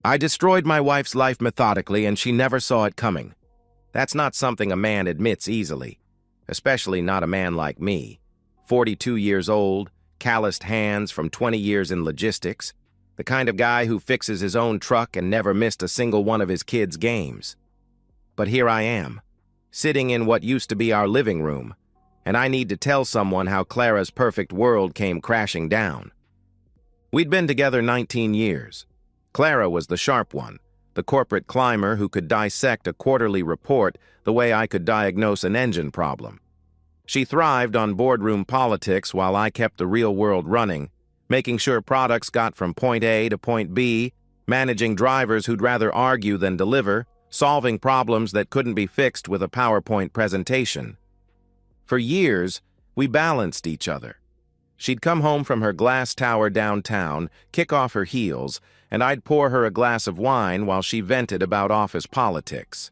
I destroyed my wife's life methodically, and she never saw it coming. That's not something a man admits easily, especially not a man like me. 42 years old, calloused hands from 20 years in logistics, the kind of guy who fixes his own truck and never missed a single one of his kids' games. But here I am, sitting in what used to be our living room, and I need to tell someone how Clara's perfect world came crashing down. We'd been together 19 years. Clara was the sharp one, the corporate climber who could dissect a quarterly report the way I could diagnose an engine problem. She thrived on boardroom politics while I kept the real world running, making sure products got from point A to point B, managing drivers who'd rather argue than deliver, solving problems that couldn't be fixed with a PowerPoint presentation. For years, we balanced each other. She'd come home from her glass tower downtown, kick off her heels, and I'd pour her a glass of wine while she vented about office politics.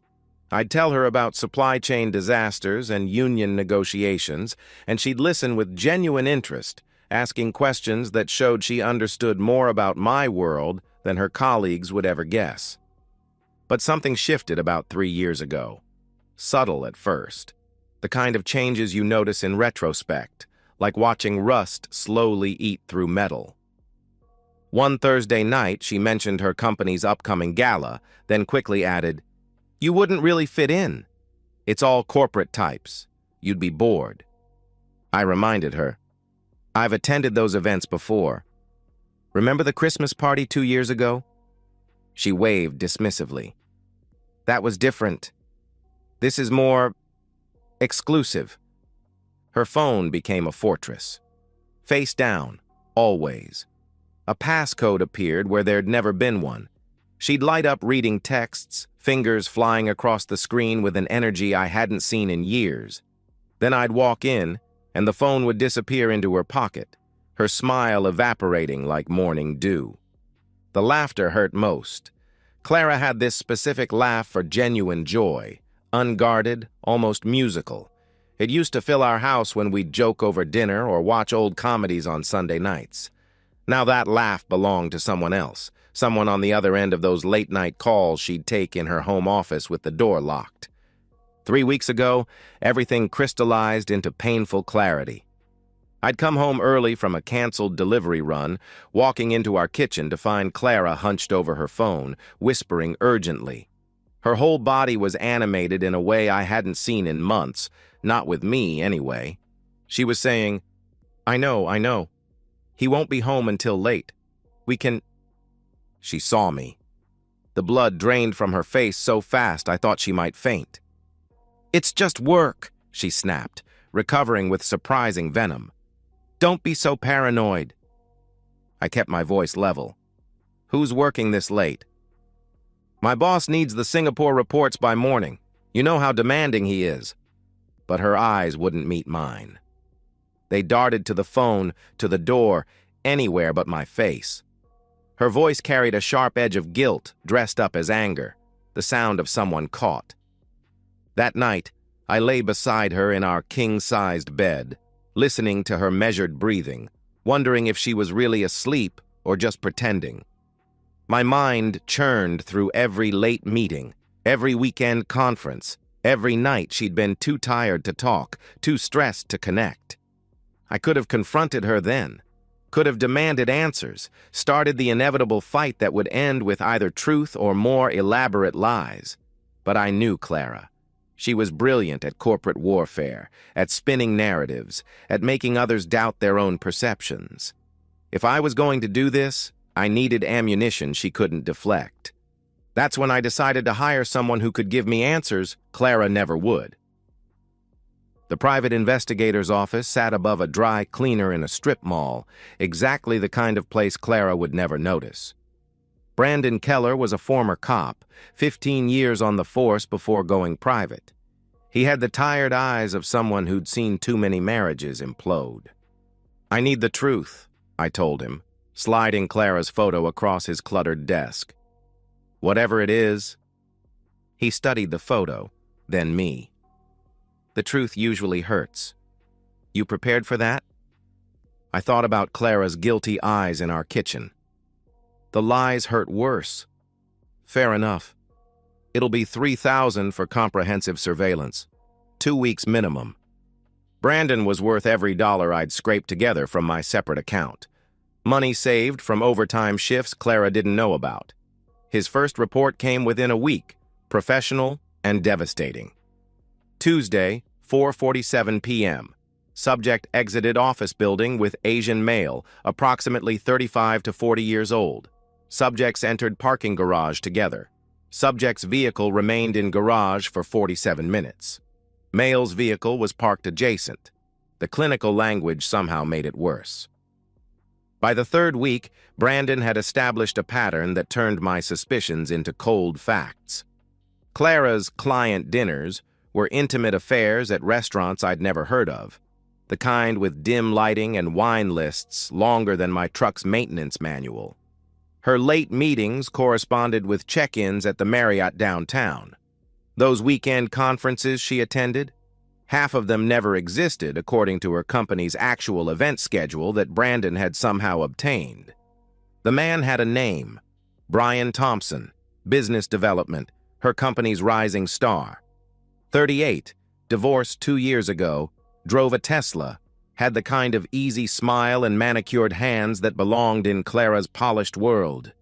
I'd tell her about supply chain disasters and union negotiations, and she'd listen with genuine interest, asking questions that showed she understood more about my world than her colleagues would ever guess. But something shifted about 3 years ago. Subtle at first. The kind of changes you notice in retrospect, like watching rust slowly eat through metal. One Thursday night, she mentioned her company's upcoming gala, then quickly added, "You wouldn't really fit in. It's all corporate types. You'd be bored." I reminded her, "I've attended those events before. Remember the Christmas party 2 years ago?" She waved dismissively. "That was different. This is more exclusive." Her phone became a fortress. Face down, always. A passcode appeared where there'd never been one. She'd light up reading texts, fingers flying across the screen with an energy I hadn't seen in years. Then I'd walk in, and the phone would disappear into her pocket, her smile evaporating like morning dew. The laughter hurt most. Clara had this specific laugh for genuine joy, unguarded, almost musical. It used to fill our house when we'd joke over dinner or watch old comedies on Sunday nights. Now that laugh belonged to someone else, someone on the other end of those late-night calls she'd take in her home office with the door locked. 3 weeks ago, everything crystallized into painful clarity. I'd come home early from a canceled delivery run, walking into our kitchen to find Clara hunched over her phone, whispering urgently. Her whole body was animated in a way I hadn't seen in months, not with me anyway. She was saying, I know. He won't be home until late. We can—" She saw me. The blood drained from her face so fast I thought she might faint. "It's just work," she snapped, recovering with surprising venom. "Don't be so paranoid." I kept my voice level. "Who's working this late?" "My boss needs the Singapore reports by morning. You know how demanding he is." But her eyes wouldn't meet mine. They darted to the phone, to the door, anywhere but my face. Her voice carried a sharp edge of guilt, dressed up as anger, the sound of someone caught. That night, I lay beside her in our king-sized bed, listening to her measured breathing, wondering if she was really asleep or just pretending. My mind churned through every late meeting, every weekend conference, every night she'd been too tired to talk, too stressed to connect. I could have confronted her then, could have demanded answers, started the inevitable fight that would end with either truth or more elaborate lies. But I knew Clara. She was brilliant at corporate warfare, at spinning narratives, at making others doubt their own perceptions. If I was going to do this, I needed ammunition she couldn't deflect. That's when I decided to hire someone who could give me answers Clara never would. The private investigator's office sat above a dry cleaner in a strip mall, exactly the kind of place Clara would never notice. Brandon Keller was a former cop, 15 years on the force before going private. He had the tired eyes of someone who'd seen too many marriages implode. "I need the truth," I told him, sliding Clara's photo across his cluttered desk. "Whatever it is." He studied the photo, then me. "The truth usually hurts. You prepared for that?" I thought about Clara's guilty eyes in our kitchen. The lies hurt worse. Fair enough. It'll be $3,000 for comprehensive surveillance. 2 weeks minimum. Brandon was worth every dollar I'd scraped together from my separate account. Money saved from overtime shifts Clara didn't know about. His first report came within a week, professional and devastating. Tuesday, 4:47 p.m. Subject exited office building with Asian male, approximately 35 to 40 years old. Subjects entered parking garage together. Subject's vehicle remained in garage for 47 minutes. Male's vehicle was parked adjacent. The clinical language somehow made it worse. By the third week, Brandon had established a pattern that turned my suspicions into cold facts. Clara's client dinners were intimate affairs at restaurants I'd never heard of, the kind with dim lighting and wine lists longer than my truck's maintenance manual. Her late meetings corresponded with check-ins at the Marriott downtown. Those weekend conferences she attended, half of them never existed according to her company's actual event schedule that Brandon had somehow obtained. The man had a name, Brian Thompson, business development, her company's rising star. 38, divorced 2 years ago, drove a Tesla, had the kind of easy smile and manicured hands that belonged in Clara's polished world.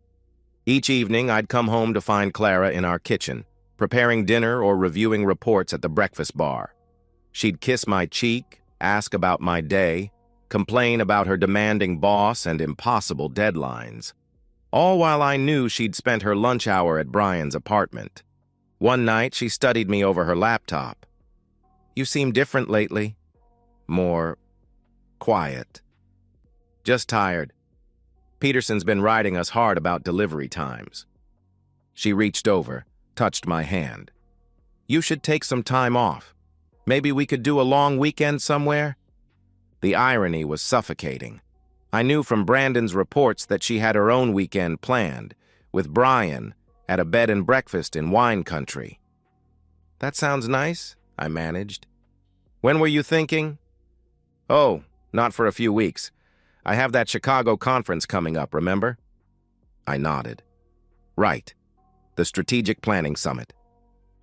Each evening, I'd come home to find Clara in our kitchen, preparing dinner or reviewing reports at the breakfast bar. She'd kiss my cheek, ask about my day, complain about her demanding boss and impossible deadlines. All while I knew she'd spent her lunch hour at Brian's apartment. One night, she studied me over her laptop. "You seem different lately. More quiet. Just tired. Peterson's been riding us hard about delivery times." She reached over, touched my hand. "You should take some time off. Maybe we could do a long weekend somewhere?" The irony was suffocating. I knew from Brandon's reports that she had her own weekend planned, with Brian at a bed and breakfast in wine country. "That sounds nice," I managed. "When were you thinking?" "Oh, not for a few weeks. I have that Chicago conference coming up, remember?" I nodded. "Right. The Strategic Planning Summit."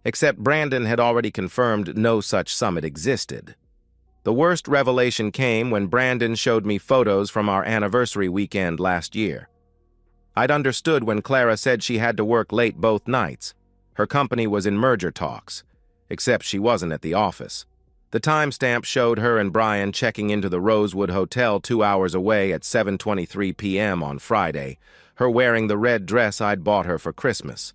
Except Brandon had already confirmed no such summit existed. The worst revelation came when Brandon showed me photos from our anniversary weekend last year. I'd understood when Clara said she had to work late both nights. Her company was in merger talks, except she wasn't at the office. The timestamp showed her and Brian checking into the Rosewood Hotel 2 hours away at 7:23 p.m. on Friday, her wearing the red dress I'd bought her for Christmas.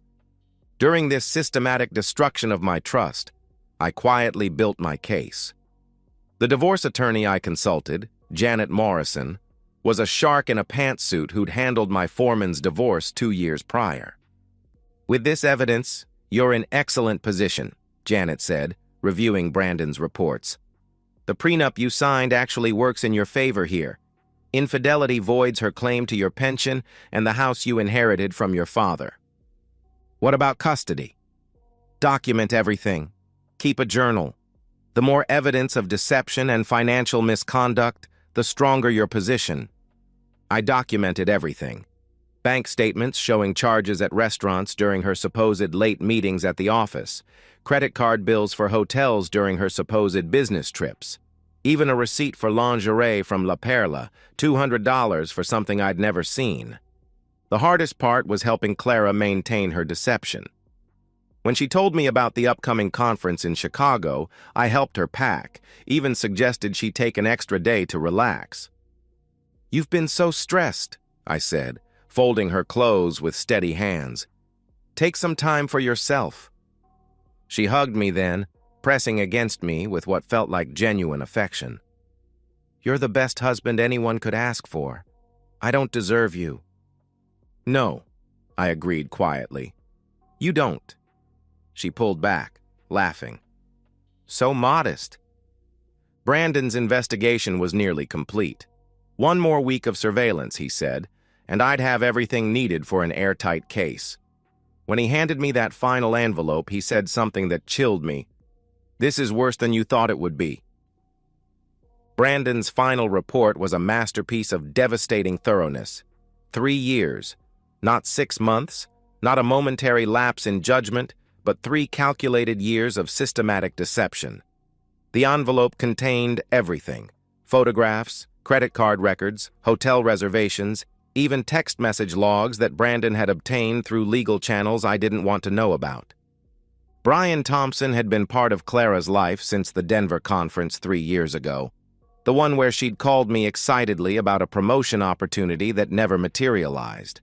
During this systematic destruction of my trust, I quietly built my case. The divorce attorney I consulted, Janet Morrison, was a shark in a pantsuit who'd handled my foreman's divorce 2 years prior. "With this evidence, you're in excellent position," Janet said, reviewing Brandon's reports. "The prenup you signed actually works in your favor here. Infidelity voids her claim to your pension and the house you inherited from your father. What about custody? Document everything. Keep a journal. The more evidence of deception and financial misconduct, the stronger your position." I documented everything. Bank statements showing charges at restaurants during her supposed late meetings at the office, credit card bills for hotels during her supposed business trips, even a receipt for lingerie from La Perla, $200 for something I'd never seen. The hardest part was helping Clara maintain her deception. When she told me about the upcoming conference in Chicago, I helped her pack, even suggested she take an extra day to relax. "You've been so stressed," I said, folding her clothes with steady hands. "Take some time for yourself." She hugged me then, pressing against me with what felt like genuine affection. "You're the best husband anyone could ask for. I don't deserve you." "No," I agreed quietly. "You don't." She pulled back, laughing. "So modest." Brandon's investigation was nearly complete. 1 more week of surveillance, he said, and I'd have everything needed for an airtight case. When he handed me that final envelope, he said something that chilled me. "This is worse than you thought it would be." Brandon's final report was a masterpiece of devastating thoroughness. 3 years, not 6 months, Not a momentary lapse in judgment, but 3 calculated years of systematic deception. The envelope contained everything: photographs, credit card records, hotel reservations, even text message logs that Brandon had obtained through legal channels I didn't want to know about. Brian Thompson had been part of Clara's life since the Denver conference 3 years ago, the one where she'd called me excitedly about a promotion opportunity that never materialized.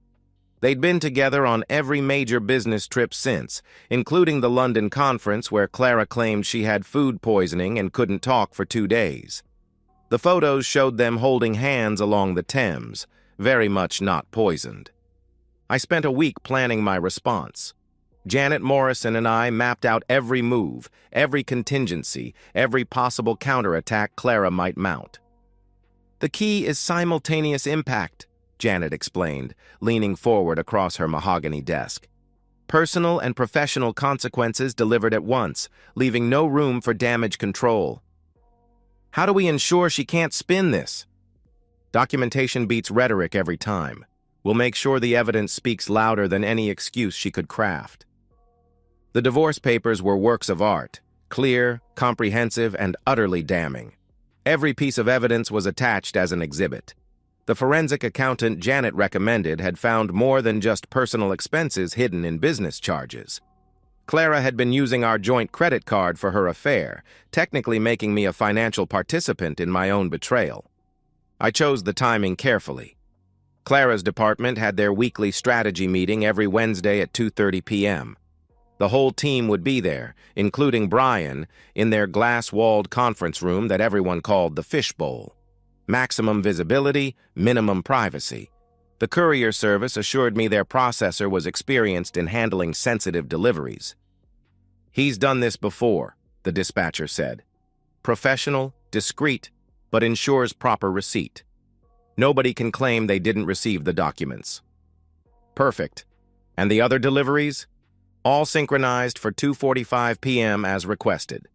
They'd been together on every major business trip since, including the London conference where Clara claimed she had food poisoning and couldn't talk for 2 days. The photos showed them holding hands along the Thames, very much not poisoned. I spent a week planning my response. Janet Morrison and I mapped out every move, every contingency, every possible counterattack Clara might mount. "The key is simultaneous impact," Janet explained, leaning forward across her mahogany desk. "Personal and professional consequences delivered at once, leaving no room for damage control." "How do we ensure she can't spin this?" "Documentation beats rhetoric every time. We'll make sure the evidence speaks louder than any excuse she could craft." The divorce papers were works of art, clear, comprehensive, and utterly damning. Every piece of evidence was attached as an exhibit. The forensic accountant Janet recommended had found more than just personal expenses hidden in business charges. Clara had been using our joint credit card for her affair, technically making me a financial participant in my own betrayal. I chose the timing carefully. Clara's department had their weekly strategy meeting every Wednesday at 2:30 p.m. The whole team would be there, including Brian, in their glass-walled conference room that everyone called the fishbowl. Maximum visibility, minimum privacy. The courier service assured me their processor was experienced in handling sensitive deliveries. "He's done this before," the dispatcher said. "Professional, discreet, but ensures proper receipt. Nobody can claim they didn't receive the documents." "Perfect. And the other deliveries?" "All synchronized for 2:45 p.m. as requested."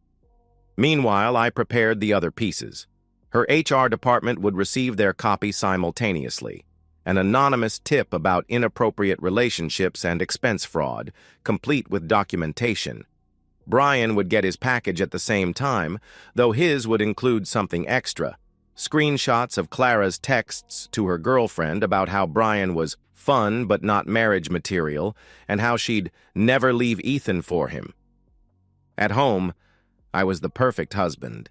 Meanwhile, I prepared the other pieces. Her HR department would receive their copy simultaneously. An anonymous tip about inappropriate relationships and expense fraud, complete with documentation. Brian would get his package at the same time, though his would include something extra. Screenshots of Clara's texts to her girlfriend about how Brian was fun but not marriage material, and how she'd never leave Ethan for him. At home, I was the perfect husband.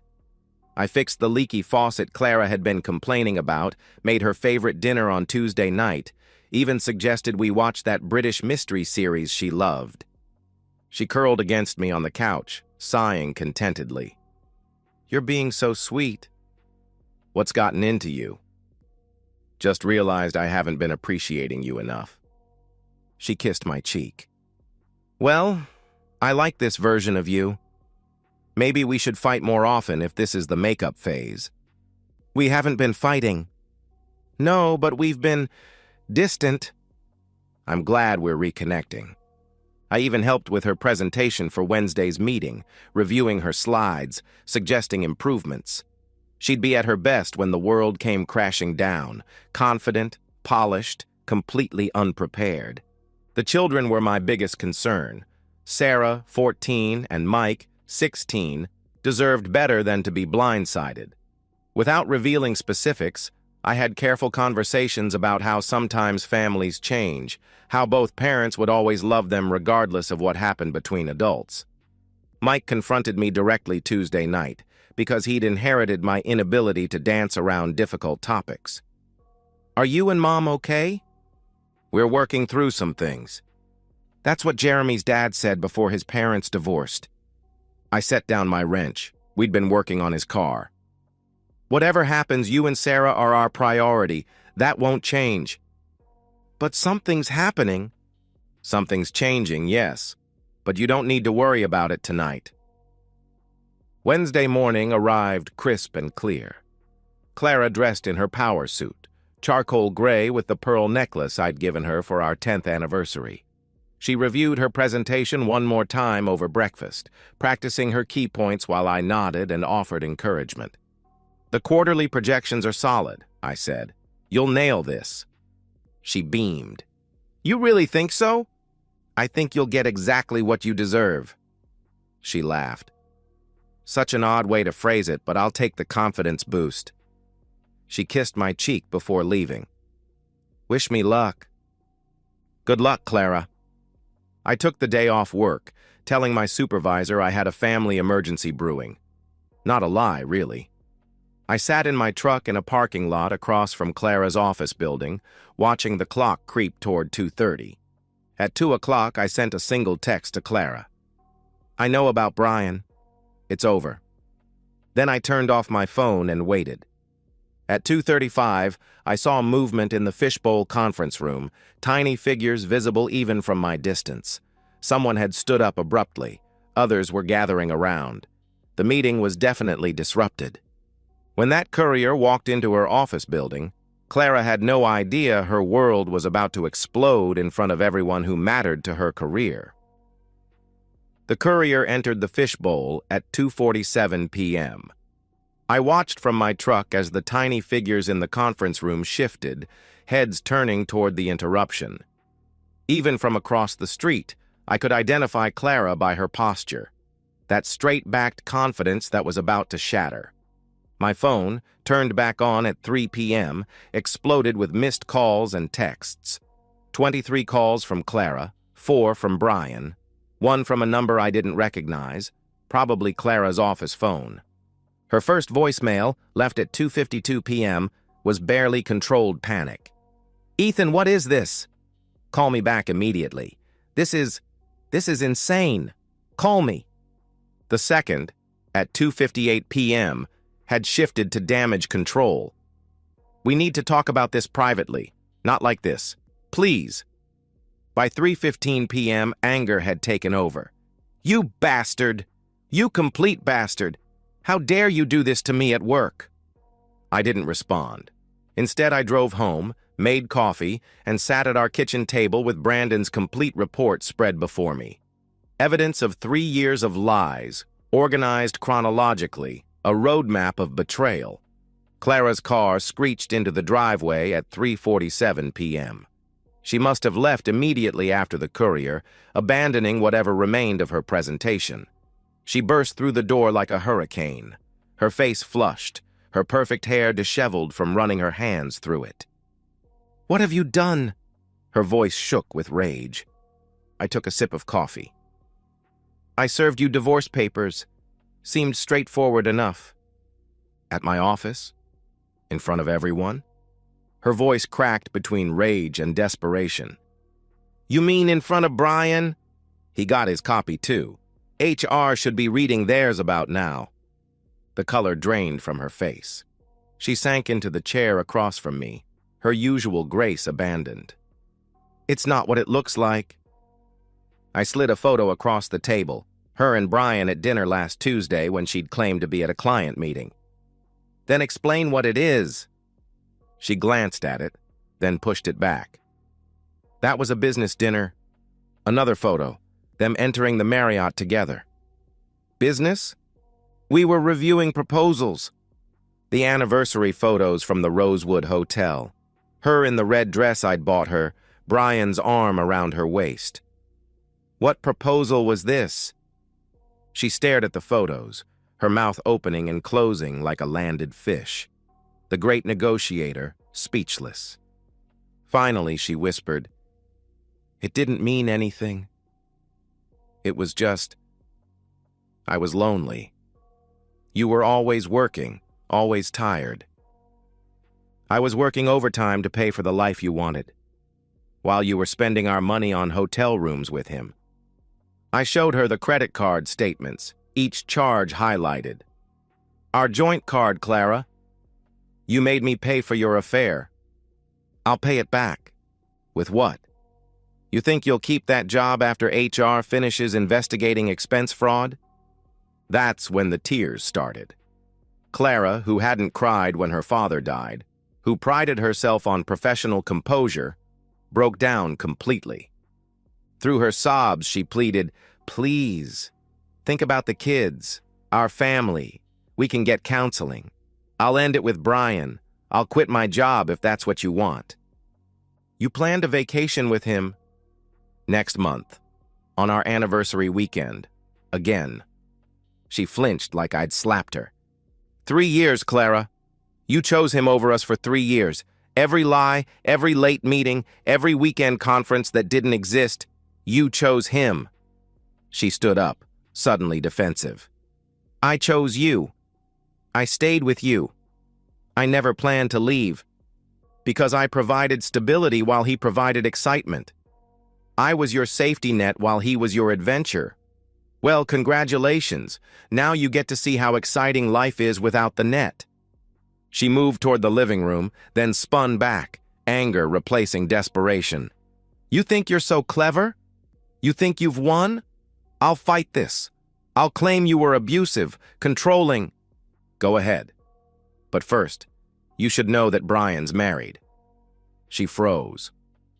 I fixed the leaky faucet Clara had been complaining about, made her favorite dinner on Tuesday night, even suggested we watch that British mystery series she loved. She curled against me on the couch, sighing contentedly. "You're being so sweet." "What's gotten into you?" "Just realized I haven't been appreciating you enough." She kissed my cheek. "Well, I like this version of you. Maybe we should fight more often if this is the makeup phase." "We haven't been fighting." "No, but we've been distant." "I'm glad we're reconnecting." I even helped with her presentation for Wednesday's meeting, reviewing her slides, suggesting improvements. She'd be at her best when the world came crashing down, confident, polished, completely unprepared. The children were my biggest concern. Sarah, 14, and Mike, 16, deserved better than to be blindsided. Without revealing specifics, I had careful conversations about how sometimes families change, how both parents would always love them regardless of what happened between adults. Mike confronted me directly Tuesday night, because he'd inherited my inability to dance around difficult topics. "Are you and Mom okay?" "We're working through some things." That's what Jeremy's dad said before his parents divorced. I set down my wrench. We'd been working on his car. "Whatever happens, you and Sarah are our priority. That won't change." "But something's happening." "Something's changing, yes. But you don't need to worry about it tonight." Wednesday morning arrived crisp and clear. Clara dressed in her power suit, charcoal gray with the pearl necklace I'd given her for our 10th anniversary. She reviewed her presentation one more time over breakfast, practicing her key points while I nodded and offered encouragement. "The quarterly projections are solid," I said. "You'll nail this." She beamed. "You really think so?" I think you'll get exactly what you deserve. She laughed. Such an odd way to phrase it, but I'll take the confidence boost. She kissed my cheek before leaving. Wish me luck. Good luck, Clara. I took the day off work, telling my supervisor I had a family emergency brewing. Not a lie, really. I sat in my truck in a parking lot across from Clara's office building, watching the clock creep toward 2:30. At 2 o'clock, I sent a single text to Clara. I know about Brian. It's over. Then I turned off my phone and waited. At 2:35, I saw movement in the fishbowl conference room, tiny figures visible even from my distance. Someone had stood up abruptly. Others were gathering around. The meeting was definitely disrupted. When that courier walked into her office building, Clara had no idea her world was about to explode in front of everyone who mattered to her career. The courier entered the fishbowl at 2:47 p.m. I watched from my truck as the tiny figures in the conference room shifted, heads turning toward the interruption. Even from across the street, I could identify Clara by her posture, that straight-backed confidence that was about to shatter. My phone, turned back on at 3 p.m., exploded with missed calls and texts. 23 calls from Clara, 4 from Brian, 1 from a number I didn't recognize, probably Clara's office phone. Her first voicemail, left at 2:52 p.m., was barely controlled panic. Ethan, what is this? Call me back immediately. This is insane. Call me. The second, at 2:58 p.m., had shifted to damage control. We need to talk about this privately, not like this. Please. By 3:15 p.m., anger had taken over. You bastard! You complete bastard! How dare you do this to me at work? I didn't respond. Instead, I drove home, made coffee, and sat at our kitchen table with Brandon's complete report spread before me. Evidence of 3 years of lies, organized chronologically, a roadmap of betrayal. Clara's car screeched into the driveway at 3:47 p.m. She must have left immediately after the courier, abandoning whatever remained of her presentation. She burst through the door like a hurricane, her face flushed, her perfect hair disheveled from running her hands through it. What have you done? Her voice shook with rage. I took a sip of coffee. I served you divorce papers. Seemed straightforward enough. At my office? In front of everyone? Her voice cracked between rage and desperation. You mean in front of Brian? He got his copy too. HR should be reading theirs about now. The color drained from her face. She sank into the chair across from me, her usual grace abandoned. It's not what it looks like. I slid a photo across the table, her and Brian at dinner last Tuesday when she'd claimed to be at a client meeting. Then explain what it is. She glanced at it, then pushed it back. That was a business dinner. Another photo, them entering the Marriott together. Business? We were reviewing proposals. The anniversary photos from the Rosewood Hotel. Her in the red dress I'd bought her, Brian's arm around her waist. What proposal was this? She stared at the photos, her mouth opening and closing like a landed fish. The great negotiator, speechless. Finally, she whispered, It didn't mean anything. It was just, I was lonely. You were always working, always tired. I was working overtime to pay for the life you wanted, while you were spending our money on hotel rooms with him. I showed her the credit card statements, each charge highlighted. Our joint card, Clara. You made me pay for your affair. I'll pay it back. With what? You think you'll keep that job after HR finishes investigating expense fraud? That's when the tears started. Clara, who hadn't cried when her father died, who prided herself on professional composure, broke down completely. Through her sobs, she pleaded, Please, think about the kids, our family. We can get counseling. I'll end it with Brian. I'll quit my job if that's what you want. You planned a vacation with him? Next month. On our anniversary weekend. Again. She flinched like I'd slapped her. 3 years, Clara. You chose him over us for 3 years. Every lie, every late meeting, every weekend conference that didn't exist, you chose him. She stood up, suddenly defensive. I chose you. I stayed with you. I never planned to leave. Because I provided stability while he provided excitement. I was your safety net while he was your adventure. Well, congratulations. Now you get to see how exciting life is without the net. She moved toward the living room, then spun back, anger replacing desperation. You think you're so clever? You think you've won? I'll fight this. I'll claim you were abusive, controlling. Go ahead. But first, you should know that Brian's married. She froze.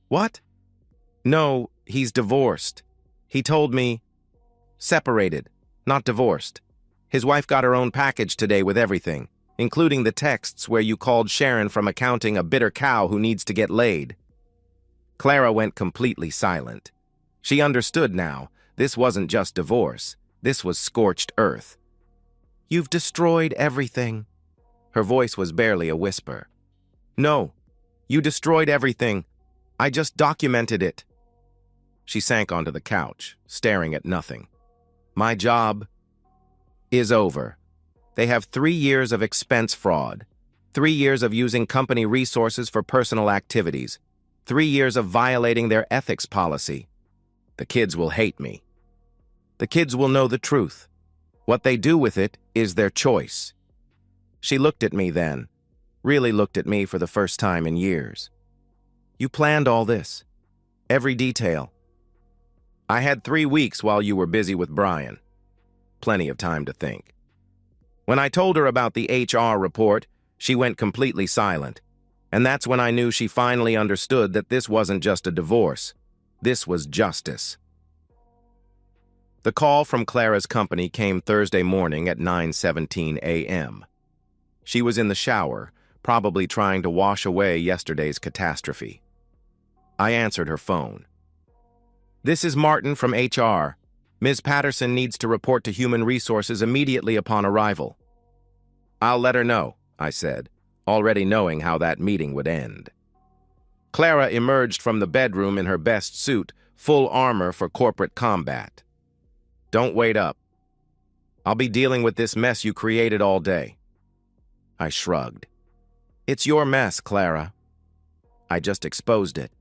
What? No, he's divorced. He told me. Separated, not divorced. His wife got her own package today with everything, including the texts where you called Sharon from accounting a bitter cow who needs to get laid. Clara went completely silent. She understood now. This wasn't just divorce. This was scorched earth. You've destroyed everything. Her voice was barely a whisper. No, you destroyed everything. I just documented it. She sank onto the couch, staring at nothing. My job is over. They have 3 years of expense fraud, 3 years of using company resources for personal activities, 3 years of violating their ethics policy. The kids will hate me. The kids will know the truth. What they do with it is their choice. She looked at me then, really looked at me for the first time in years. You planned all this, every detail. I had 3 weeks while you were busy with Brian. Plenty of time to think. When I told her about the HR report, she went completely silent. And that's when I knew she finally understood that this wasn't just a divorce. This was justice. The call from Clara's company came Thursday morning at 9:17 a.m. She was in the shower, probably trying to wash away yesterday's catastrophe. I answered her phone. This is Martin from HR. Ms. Patterson needs to report to Human Resources immediately upon arrival. I'll let her know, I said, already knowing how that meeting would end. Clara emerged from the bedroom in her best suit, full armor for corporate combat. Don't wait up. I'll be dealing with this mess you created all day. I shrugged. It's your mess, Clara. I just exposed it.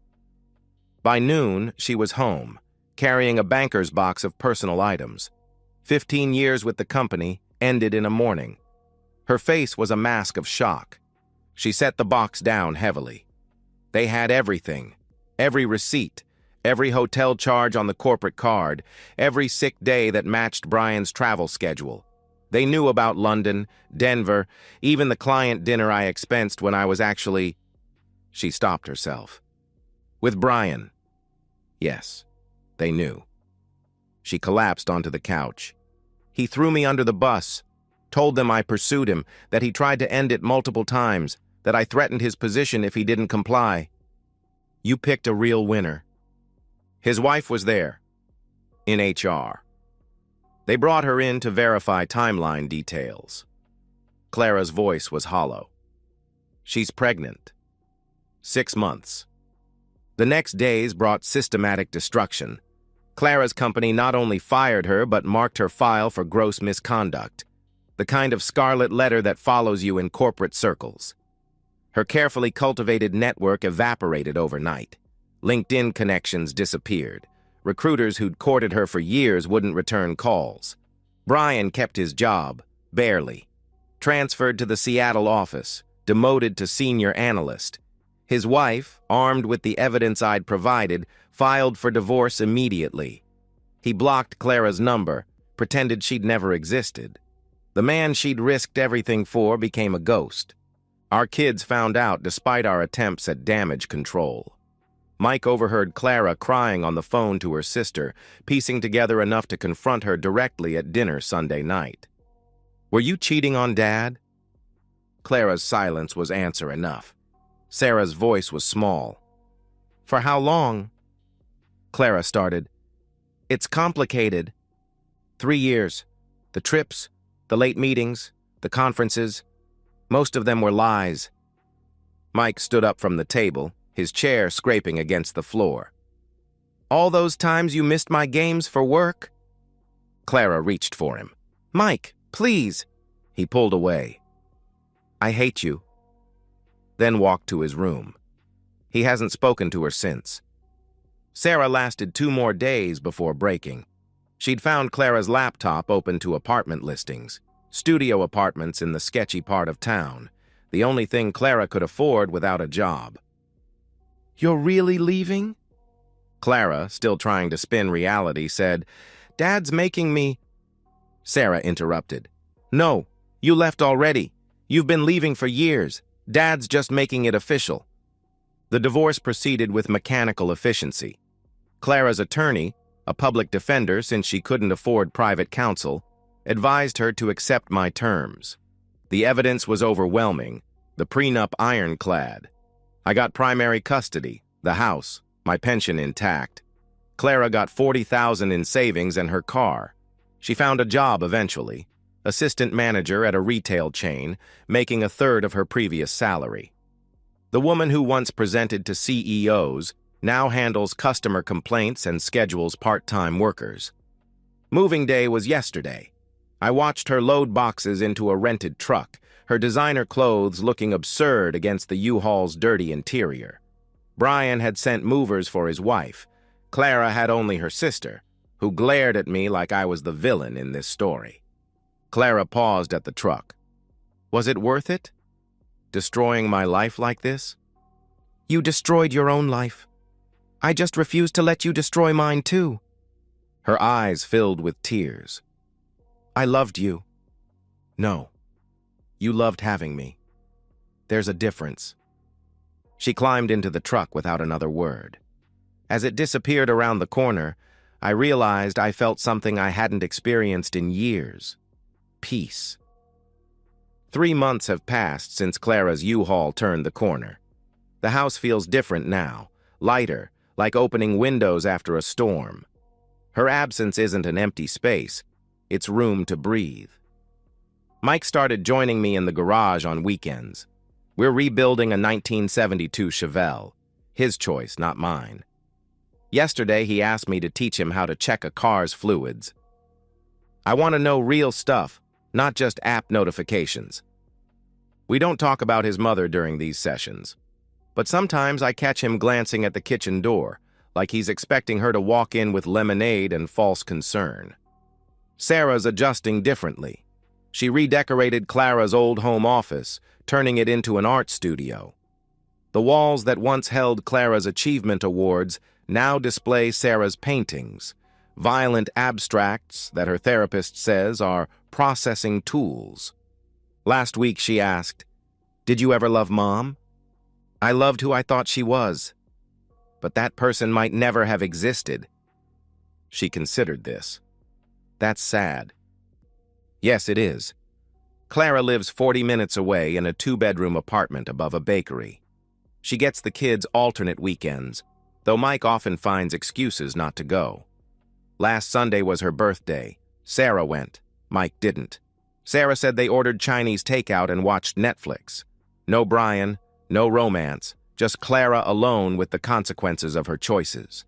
By noon, she was home, carrying a banker's box of personal items. 15 years with the company ended in a morning. Her face was a mask of shock. She set the box down heavily. They had everything, every receipt, every hotel charge on the corporate card, every sick day that matched Brian's travel schedule. They knew about London, Denver, even the client dinner I expensed when I was actually... She stopped herself. With Brian. Yes, they knew. She collapsed onto the couch. He threw me under the bus, told them I pursued him, that he tried to end it multiple times, that I threatened his position if he didn't comply. You picked a real winner. His wife was there, in HR. They brought her in to verify timeline details. Clara's voice was hollow. She's pregnant. 6 months. The next days brought systematic destruction. Clara's company not only fired her, but marked her file for gross misconduct, the kind of scarlet letter that follows you in corporate circles. Her carefully cultivated network evaporated overnight. LinkedIn connections disappeared. Recruiters who'd courted her for years wouldn't return calls. Brian kept his job, barely. Transferred to the Seattle office, demoted to senior analyst. His wife, armed with the evidence I'd provided, filed for divorce immediately. He blocked Clara's number, pretended she'd never existed. The man she'd risked everything for became a ghost. Our kids found out despite our attempts at damage control. Mike overheard Clara crying on the phone to her sister, piecing together enough to confront her directly at dinner Sunday night. Were you cheating on Dad? Clara's silence was answer enough. Sarah's voice was small. For how long? Clara started. It's complicated. 3 years. The trips, the late meetings, the conferences. Most of them were lies. Mike stood up from the table, his chair scraping against the floor. All those times you missed my games for work? Clara reached for him. Mike, please. He pulled away. I hate you. Then walked to his room. He hasn't spoken to her since. Sarah lasted 2 more days before breaking. She'd found Clara's laptop open to apartment listings, studio apartments in the sketchy part of town, the only thing Clara could afford without a job. You're really leaving? Clara, still trying to spin reality, said, Dad's making me... Sarah interrupted. No, you left already. You've been leaving for years. Dad's just making it official. The divorce proceeded with mechanical efficiency. Clara's attorney, a public defender since she couldn't afford private counsel, advised her to accept my terms. The evidence was overwhelming, the prenup ironclad. I got primary custody, the house, my pension intact. Clara got $40,000 in savings and her car. She found a job eventually, assistant manager at a retail chain, making 1/3 of her previous salary. The woman who once presented to CEOs now handles customer complaints and schedules part-time workers. Moving day was yesterday. I watched her load boxes into a rented truck, her designer clothes looking absurd against the U-Haul's dirty interior. Brian had sent movers for his wife. Clara had only her sister, who glared at me like I was the villain in this story. Clara paused at the truck. Was it worth it? Destroying my life like this? You destroyed your own life. I just refused to let you destroy mine too. Her eyes filled with tears. I loved you. No. You loved having me. There's a difference. She climbed into the truck without another word. As it disappeared around the corner, I realized I felt something I hadn't experienced in years. Peace. 3 months have passed since Clara's U-Haul turned the corner. The house feels different now, lighter, like opening windows after a storm. Her absence isn't an empty space, it's room to breathe. Mike started joining me in the garage on weekends. We're rebuilding a 1972 Chevelle. His choice, not mine. Yesterday, he asked me to teach him how to check a car's fluids. I want to know real stuff, not just app notifications. We don't talk about his mother during these sessions, but sometimes I catch him glancing at the kitchen door, like he's expecting her to walk in with lemonade and false concern. Sarah's adjusting differently. She redecorated Clara's old home office, turning it into an art studio. The walls that once held Clara's achievement awards now display Sarah's paintings, violent abstracts that her therapist says are processing tools. Last week she asked, "Did you ever love Mom?" I loved who I thought she was, but that person might never have existed. She considered this. That's sad. Yes, it is. Clara lives 40 minutes away in a 2-bedroom apartment above a bakery. She gets the kids alternate weekends, though Mike often finds excuses not to go. Last Sunday was her birthday. Sarah went. Mike didn't. Sarah said they ordered Chinese takeout and watched Netflix. No Brian, no romance, just Clara alone with the consequences of her choices.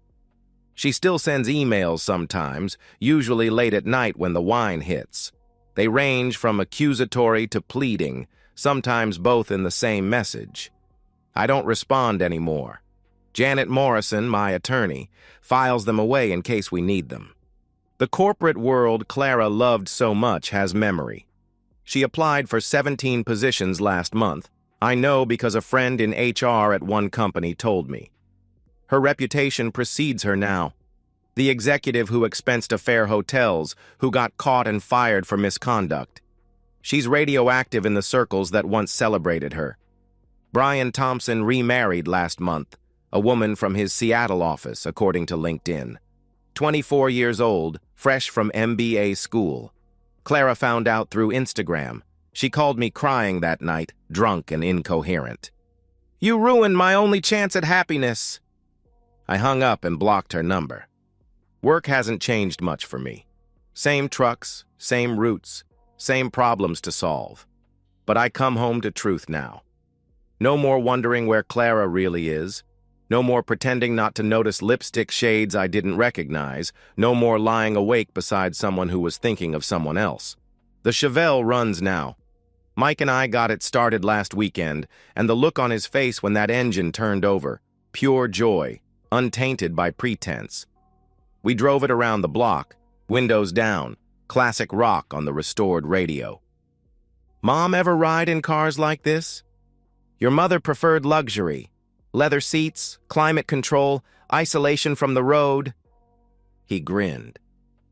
She still sends emails sometimes, usually late at night when the wine hits. They range from accusatory to pleading, sometimes both in the same message. I don't respond anymore. Janet Morrison, my attorney, files them away in case we need them. The corporate world Clara loved so much has memory. She applied for 17 positions last month. I know because a friend in HR at one company told me. Her reputation precedes her now. The executive who expensed affair hotels, who got caught and fired for misconduct. She's radioactive in the circles that once celebrated her. Brian Thompson remarried last month, a woman from his Seattle office, according to LinkedIn. 24 years old, fresh from MBA school. Clara found out through Instagram. She called me crying that night, drunk and incoherent. You ruined my only chance at happiness. I hung up and blocked her number. Work hasn't changed much for me. Same trucks, same routes, same problems to solve. But I come home to truth now. No more wondering where Clara really is. No more pretending not to notice lipstick shades I didn't recognize. No more lying awake beside someone who was thinking of someone else. The Chevelle runs now. Mike and I got it started last weekend, and the look on his face when that engine turned over, pure joy, untainted by pretense. We drove it around the block, windows down, classic rock on the restored radio. Mom ever ride in cars like this? Your mother preferred luxury. Leather seats, climate control, isolation from the road. He grinned.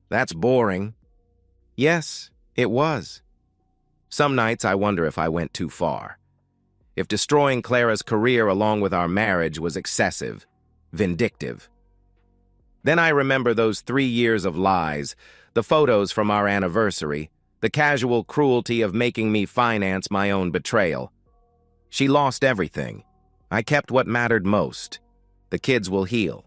That's boring. Yes, it was. Some nights I wonder if I went too far. If destroying Clara's career along with our marriage was excessive, vindictive. Then I remember those 3 years of lies, the photos from our anniversary, the casual cruelty of making me finance my own betrayal. She lost everything. I kept what mattered most. The kids will heal.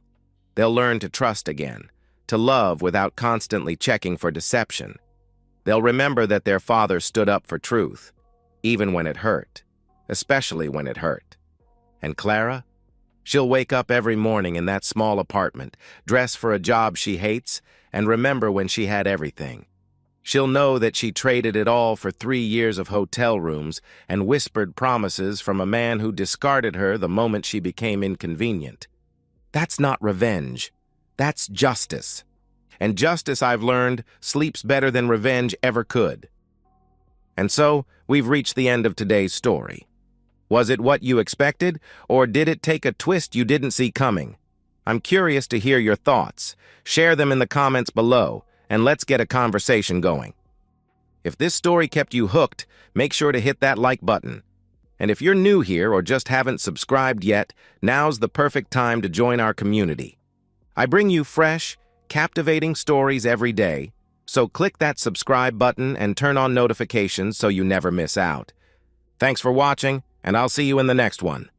They'll learn to trust again, to love without constantly checking for deception. They'll remember that their father stood up for truth, even when it hurt, especially when it hurt. And Clara? She'll wake up every morning in that small apartment, dress for a job she hates, and remember when she had everything. She'll know that she traded it all for 3 years of hotel rooms and whispered promises from a man who discarded her the moment she became inconvenient. That's not revenge. That's justice. And justice, I've learned, sleeps better than revenge ever could. And so, we've reached the end of today's story. Was it what you expected, or did it take a twist you didn't see coming? I'm curious to hear your thoughts. Share them in the comments below, and let's get a conversation going. If this story kept you hooked, make sure to hit that like button. And if you're new here or just haven't subscribed yet, now's the perfect time to join our community. I bring you fresh, captivating stories every day, so click that subscribe button and turn on notifications so you never miss out. Thanks for watching, and I'll see you in the next one.